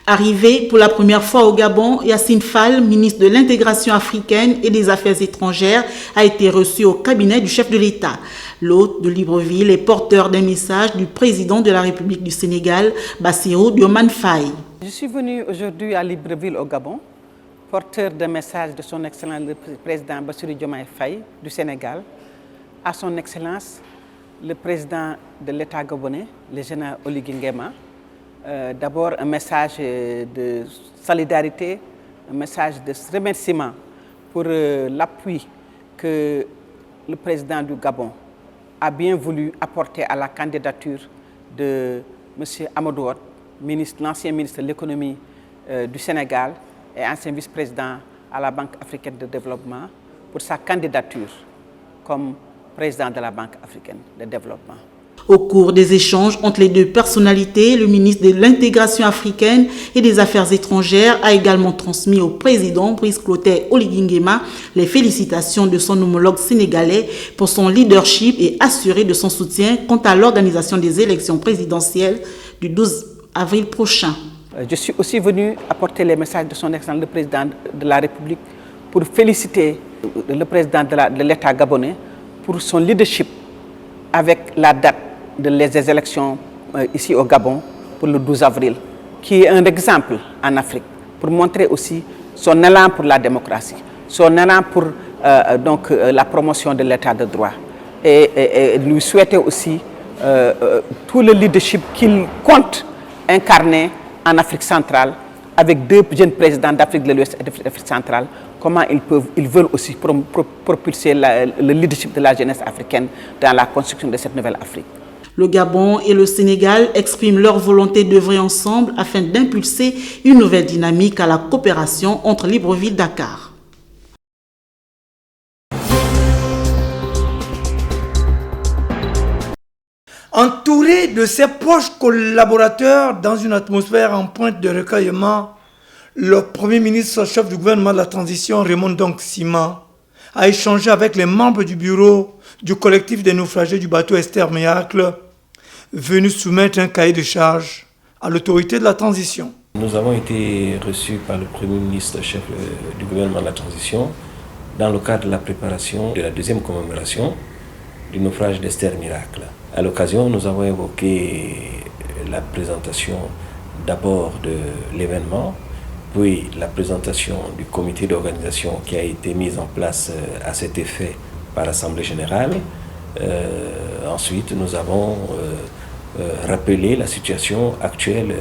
Arrivé pour la première fois au Gabon, Yassine Fall, ministre de l'Intégration africaine et des Affaires étrangères, a été reçu au cabinet du chef de l'État. L'hôte de Libreville est porteur d'un message du président de la République du Sénégal, Bassirou Diomaye Faye. Je suis venu aujourd'hui à Libreville au Gabon, porteur d'un message de son Excellence le président Bassirou Diomaye Faye du Sénégal, à son Excellence le président de l'État gabonais, le général Oligui Nguema. D'abord un message de solidarité, un message de remerciement pour l'appui que le président du Gabon a bien voulu apporter à la candidature de M. Amadou Hott, l'ancien ministre de l'économie du Sénégal et ancien vice-président à la Banque africaine de développement, pour sa candidature comme président de la Banque africaine de développement. Au cours des échanges entre les deux personnalités, le ministre de l'Intégration africaine et des Affaires étrangères a également transmis au président Brice Clotaire Oligui Nguema les félicitations de son homologue sénégalais pour son leadership et assuré de son soutien quant à l'organisation des élections présidentielles du 12 avril prochain. Je suis aussi venu apporter les messages de son Excellence le président de la République pour féliciter le président de l'État gabonais pour son leadership avec la date des élections ici au Gabon pour le 12 avril, qui est un exemple en Afrique pour montrer aussi son élan pour la démocratie, son élan pour la promotion de l'état de droit et lui souhaiter aussi tout le leadership qu'il compte incarner en Afrique centrale avec deux jeunes présidents d'Afrique de l'Ouest et d'Afrique centrale, comment ils veulent aussi propulser le leadership de la jeunesse africaine dans la construction de cette nouvelle Afrique. Le Gabon et le Sénégal expriment leur volonté d'œuvrer ensemble afin d'impulser une nouvelle dynamique à la coopération entre Libreville et Dakar. Entouré de ses proches collaborateurs dans une atmosphère en pointe de recueillement, le Premier ministre chef du gouvernement de la transition, Raymond Donk Sima, a échangé avec les membres du bureau du collectif des naufragés du bateau Esther Miracle, venu soumettre un cahier de charges à l'autorité de la transition. Nous avons été reçus par le Premier ministre chef du gouvernement de la transition dans le cadre de la préparation de la deuxième commémoration du naufrage d'Esther Miracle. À l'occasion, nous avons évoqué la présentation d'abord de l'événement, puis la présentation du comité d'organisation qui a été mis en place à cet effet par l'Assemblée générale. Ensuite, nous avons rappelé la situation actuelle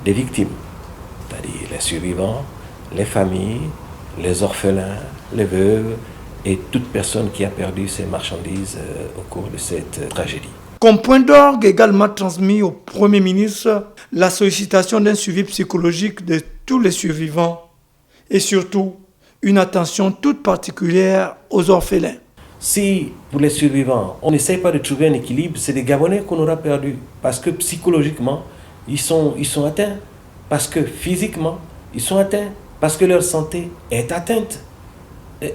des victimes, c'est-à-dire les survivants, les familles, les orphelins, les veuves et toute personne qui a perdu ses marchandises au cours de cette tragédie. Comme point d'orgue également transmis au Premier ministre, la sollicitation d'un suivi psychologique de tous les survivants et surtout une attention toute particulière aux orphelins. Si pour les survivants, on n'essaye pas de trouver un équilibre, c'est des Gabonais qu'on aura perdus parce que psychologiquement, ils sont atteints, parce que physiquement, ils sont atteints, parce que leur santé est atteinte.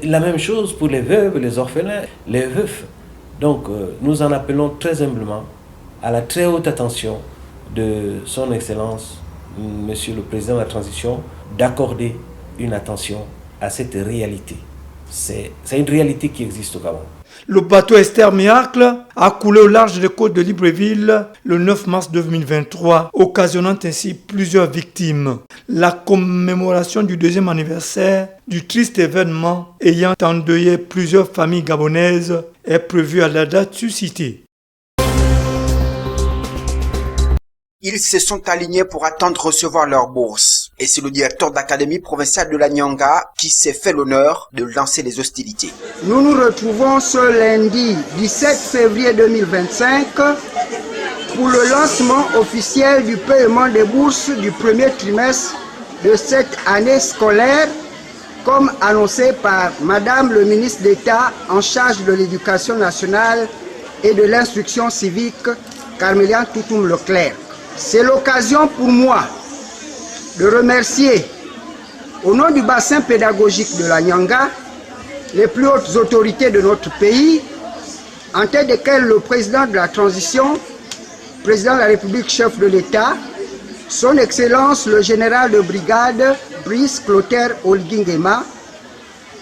La même chose pour les veuves, les orphelins, les veufs. Donc, nous en appelons très humblement à la très haute attention de son Excellence, Monsieur le Président de la Transition, d'accorder une attention à cette réalité. C'est une réalité qui existe au Gabon. Le bateau Esther Miracle a coulé au large des côtes de Libreville le 9 mars 2023, occasionnant ainsi plusieurs victimes. La commémoration du deuxième anniversaire du triste événement ayant endeuillé plusieurs familles gabonaises est prévue à la date suscitée. Ils se sont alignés pour attendre recevoir leur bourse. Et c'est le directeur d'académie provinciale de la Nyanga qui s'est fait l'honneur de lancer les hostilités. Nous nous retrouvons ce lundi 17 février 2025 pour le lancement officiel du paiement des bourses du premier trimestre de cette année scolaire, comme annoncé par Madame le ministre d'État en charge de l'éducation nationale et de l'instruction civique, Carméliane Toutoum Leclerc. C'est l'occasion pour moi de remercier, au nom du bassin pédagogique de la Nyanga, les plus hautes autorités de notre pays, en tête desquelles le président de la transition, président de la République, chef de l'État, Son Excellence le général de brigade Brice Clotaire Oligingema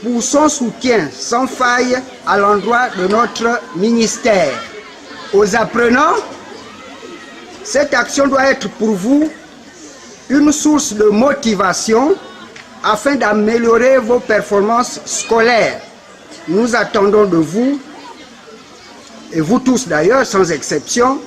pour son soutien sans faille à l'endroit de notre ministère. Aux apprenants, cette action doit être pour vous une source de motivation afin d'améliorer vos performances scolaires. Nous attendons de vous, et vous tous d'ailleurs, sans exception,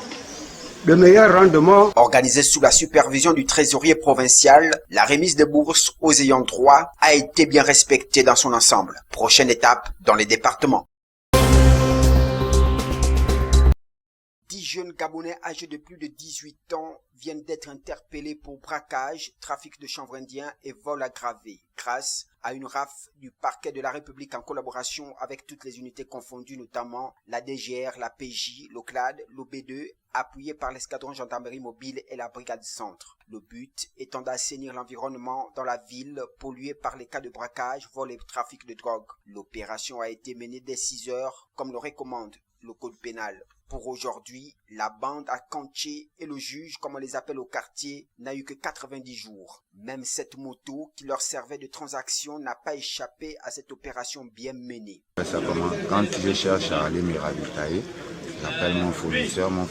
de meilleurs rendements. Organisée sous la supervision du trésorier provincial, la remise des bourses aux ayants droit a été bien respectée dans son ensemble. Prochaine étape dans les départements. 10 jeunes Gabonais âgés de plus de 18 ans viennent d'être interpellés pour braquage, trafic de chanvre indien et vol aggravé, grâce à une RAF du parquet de la République en collaboration avec toutes les unités confondues, notamment la DGR, la PJ, l'OCLAD, l'OB2, appuyé par l'escadron gendarmerie mobile et la brigade centre. Le but étant d'assainir l'environnement dans la ville polluée par les cas de braquage, vol et trafic de drogue. L'opération a été menée dès 6 heures, comme le recommande le code pénal. Pour aujourd'hui, la bande à Kanché et le juge, comme on les appelle au quartier, n'a eu que 90 jours. Même cette moto qui leur servait de transaction n'a pas échappé à cette opération bien menée. Ça commence quand je cherche à aller me ravitailler. J'appelle mon fournisseur et moi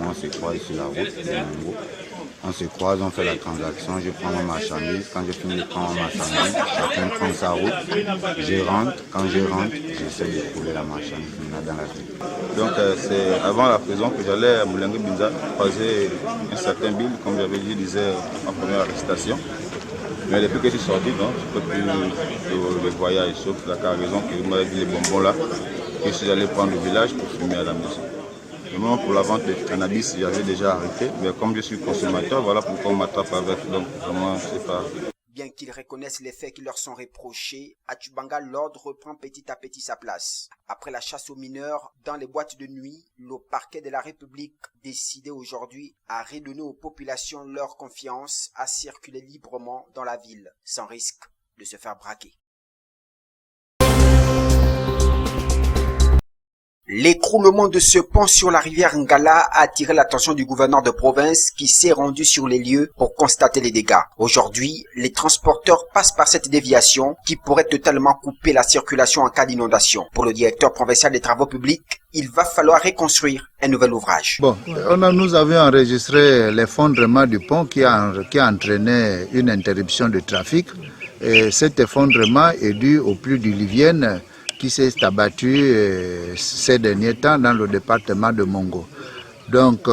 on se croise sur la route de Mongo. On se croise, on fait la transaction, je prends ma marchandise. Quand je finis de prendre ma marchandise, chacun prend sa route. Je rentre, quand je rentre, j'essaie de trouver la marchandise dans la ville. Donc c'est avant la prison que j'allais à Moulengue Binza croiser un certain Bill, comme j'avais dit, disait ma première arrestation. Mais depuis que je suis sorti, donc, je ne peux plus le voyage, sauf la cargaison qui m'a dit les bonbons là. Je suis allé prendre le village pour fumer à la maison. Vraiment pour la vente de cannabis, j'avais déjà arrêté, mais comme je suis consommateur, voilà pourquoi on m'attrape avec. Donc vraiment, c'est pas... Bien qu'ils reconnaissent les faits qui leur sont reprochés, à Tchubanga, l'ordre reprend petit à petit sa place. Après la chasse aux mineurs dans les boîtes de nuit, le parquet de la République décidait aujourd'hui à redonner aux populations leur confiance à circuler librement dans la ville, sans risque de se faire braquer. L'écroulement de ce pont sur la rivière Ngala a attiré l'attention du gouverneur de province qui s'est rendu sur les lieux pour constater les dégâts. Aujourd'hui, les transporteurs passent par cette déviation qui pourrait totalement couper la circulation en cas d'inondation. Pour le directeur provincial des travaux publics, il va falloir reconstruire un nouvel ouvrage. Bon, nous avions enregistré l'effondrement du pont qui a entraîné une interruption de trafic. Et cet effondrement est dû aux pluies diluviennes qui s'est abattu ces derniers temps dans le département de Mongo. Donc,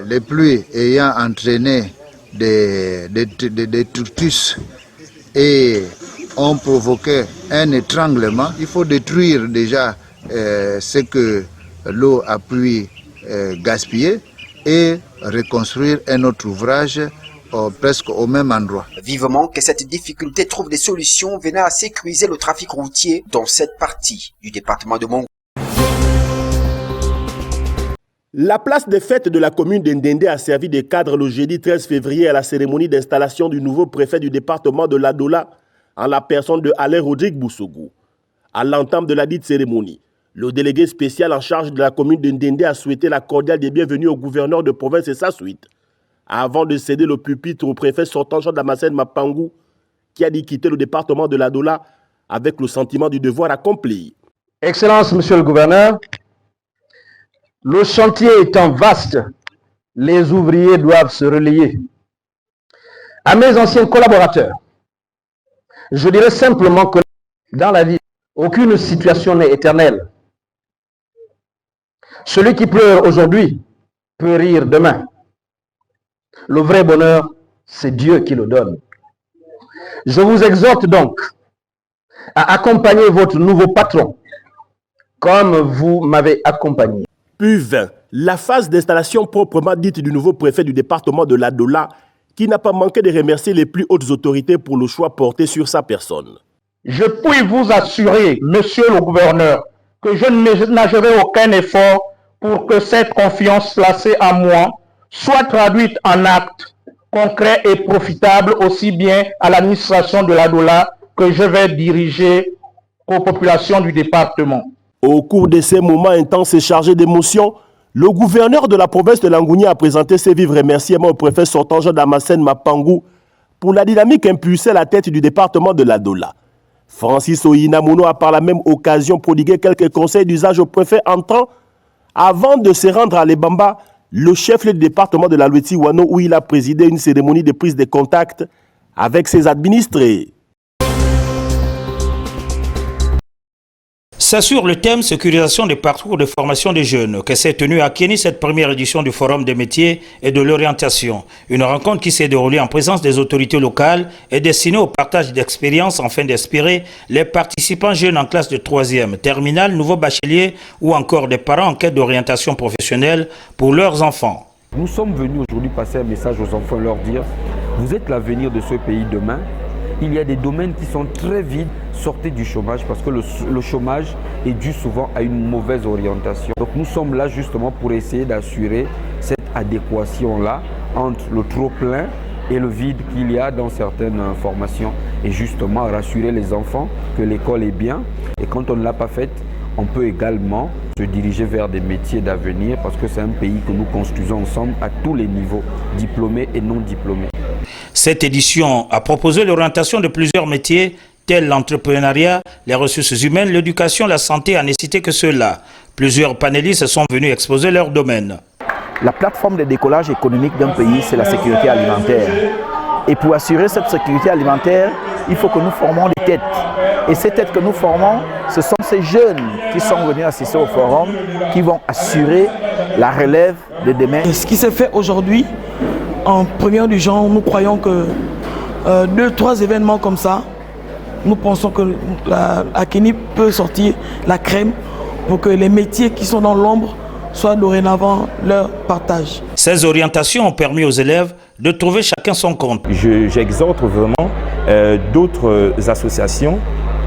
les pluies ayant entraîné des détritus et ont provoqué un étranglement, il faut détruire déjà ce que l'eau a pu gaspiller et reconstruire un autre ouvrage presque au même endroit. Vivement que cette difficulté trouve des solutions venant à sécuriser le trafic routier dans cette partie du département de Mongo. La place des fêtes de la commune d'Ndendé a servi de cadre le jeudi 13 février à la cérémonie d'installation du nouveau préfet du département de l'Adola en la personne de Alain Rodrigue Boussogou. À l'entame de la dite cérémonie, le délégué spécial en charge de la commune d'Ndendé a souhaité la cordiale des bienvenus au gouverneur de province et sa suite, avant de céder le pupitre au préfet sortant Jean Damascène Mapangou, qui a dit quitter le département de l'Adola avec le sentiment du devoir accompli. Excellence, Monsieur le gouverneur, le chantier étant vaste, les ouvriers doivent se relayer. À mes anciens collaborateurs, je dirais simplement que dans la vie, aucune situation n'est éternelle. Celui qui pleure aujourd'hui peut rire demain. Le vrai bonheur, c'est Dieu qui le donne. Je vous exhorte donc à accompagner votre nouveau patron comme vous m'avez accompagné. Puis vint la phase d'installation proprement dite du nouveau préfet du département de l'Adola, qui n'a pas manqué de remercier les plus hautes autorités pour le choix porté sur sa personne. Je puis vous assurer, monsieur le gouverneur, que je ne ménagerai aucun effort pour que cette confiance placée en moi soit traduite en actes concrets et profitables aussi bien à l'administration de l'Adola que je vais diriger aux populations du département. Au cours de ces moments intenses et chargés d'émotions, Le gouverneur de la province de Langouni a présenté ses vifs remerciements au préfet sortant Jean Damascène Mapangou pour la dynamique impulsée à la tête du département de la Dola. Francis Oyinamono a par la même occasion prodigué quelques conseils d'usage au préfet entrant avant de se rendre à Lebamba, le chef du département de la Lweti-Wano, où il a présidé une cérémonie de prise de contact avec ses administrés. C'est sur le thème sécurisation des parcours de formation des jeunes que s'est tenue à Kény cette première édition du Forum des métiers et de l'orientation. Une rencontre qui s'est déroulée en présence des autorités locales et destinée au partage d'expériences afin d'inspirer les participants jeunes en classe de 3e, terminale, nouveaux bacheliers ou encore des parents en quête d'orientation professionnelle pour leurs enfants. Nous sommes venus aujourd'hui passer un message aux enfants, leur dire « Vous êtes l'avenir de ce pays demain ». Il y a des domaines qui sont très vides, sortez du chômage parce que le chômage est dû souvent à une mauvaise orientation. Donc nous sommes là justement pour essayer d'assurer cette adéquation-là entre le trop-plein et le vide qu'il y a dans certaines formations et justement rassurer les enfants que l'école est bien et quand on ne l'a pas faite, on peut également se diriger vers des métiers d'avenir parce que c'est un pays que nous construisons ensemble à tous les niveaux, diplômés et non diplômés. Cette édition a proposé l'orientation de plusieurs métiers tels l'entrepreneuriat, les ressources humaines, l'éducation, la santé, à ne citer que ceux-là. Plusieurs panélistes sont venus exposer leur domaine. La plateforme de décollage économique d'un pays, c'est la sécurité alimentaire. Et pour assurer cette sécurité alimentaire, il faut que nous formons des têtes. Et ces têtes que nous formons, ce sont ces jeunes qui sont venus assister au forum, qui vont assurer la relève de demain. Ce qui s'est fait aujourd'hui, en première du genre, nous croyons que 2-3 événements comme ça, nous pensons que la Kény peut sortir la crème pour que les métiers qui sont dans l'ombre soient dorénavant leur partage. Ces orientations ont permis aux élèves de trouver chacun son compte. J'exhorte vraiment d'autres associations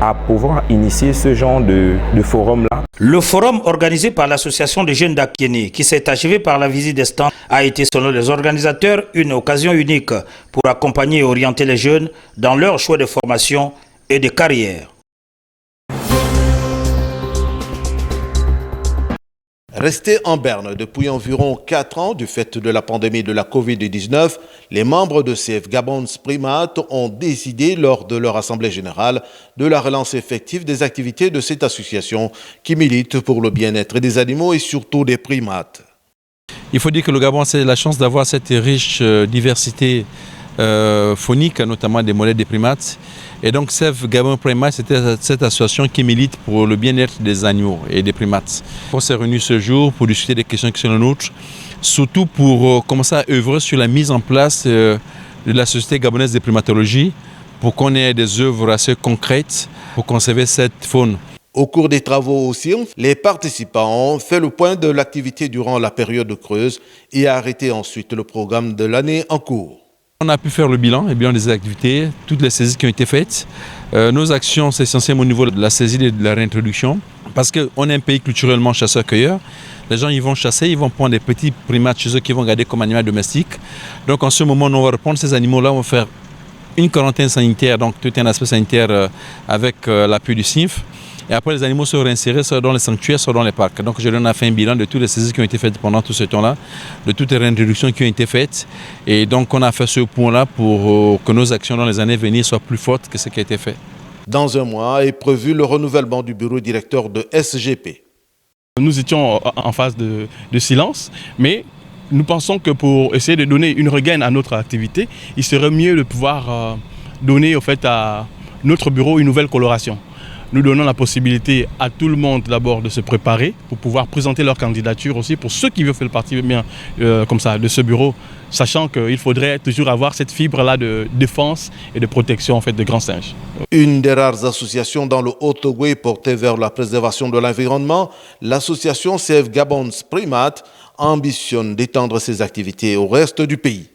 à pouvoir initier ce genre de forum-là. Le forum organisé par l'association des jeunes d'Akény, qui s'est achevé par la visite des stands, a été selon les organisateurs une occasion unique pour accompagner et orienter les jeunes dans leur choix de formation et de carrière. Restés en berne depuis environ 4 ans du fait de la pandémie de la Covid-19, les membres de CF Gabons Primates ont décidé lors de leur assemblée générale de la relance effective des activités de cette association qui milite pour le bien-être des animaux et surtout des primates. Il faut dire que le Gabon a la chance d'avoir cette riche diversité phonique, notamment des modèles des primates. Et donc CF Gabon Primates, c'était cette association qui milite pour le bien-être des animaux et des primates. On s'est réunis ce jour pour discuter des questions qui sont les nôtres, surtout pour commencer à œuvrer sur la mise en place de la Société gabonaise de primatologie pour qu'on ait des œuvres assez concrètes pour conserver cette faune. Au cours des travaux aussi, les participants ont fait le point de l'activité durant la période creuse et arrêté ensuite le programme de l'année en cours. On a pu faire le bilan des activités, toutes les saisies qui ont été faites. Nos actions, c'est essentiellement au niveau de la saisie et de la réintroduction. Parce qu'on est un pays culturellement chasseur-cueilleur. Les gens ils vont chasser, ils vont prendre des petits primates chez eux qu'ils vont garder comme animaux domestiques. Donc en ce moment, on va reprendre ces animaux-là, on va faire une quarantaine sanitaire, donc tout un aspect sanitaire avec l'appui du CINF. Et après, les animaux sont réinsérés soit dans les sanctuaires, soit dans les parcs. Donc, je donne à fait un bilan de toutes les saisies qui ont été faites pendant tout ce temps-là, de toutes les réintroductions qui ont été faites. Et donc, on a fait ce point-là pour que nos actions dans les années à venir soient plus fortes que ce qui a été fait. Dans un mois est prévu le renouvellement du bureau directeur de SGP. Nous étions en phase de silence, mais nous pensons que pour essayer de donner une regaine à notre activité, il serait mieux de pouvoir donner au fait à notre bureau une nouvelle coloration. Nous donnons la possibilité à tout le monde d'abord de se préparer pour pouvoir présenter leur candidature aussi pour ceux qui veulent faire partie bien comme ça de ce bureau, sachant qu'il faudrait toujours avoir cette fibre-là de défense et de protection en fait de grands singes. Une des rares associations dans le Haut-Ogooué portée vers la préservation de l'environnement, l'association CF Gabons Primates ambitionne d'étendre ses activités au reste du pays.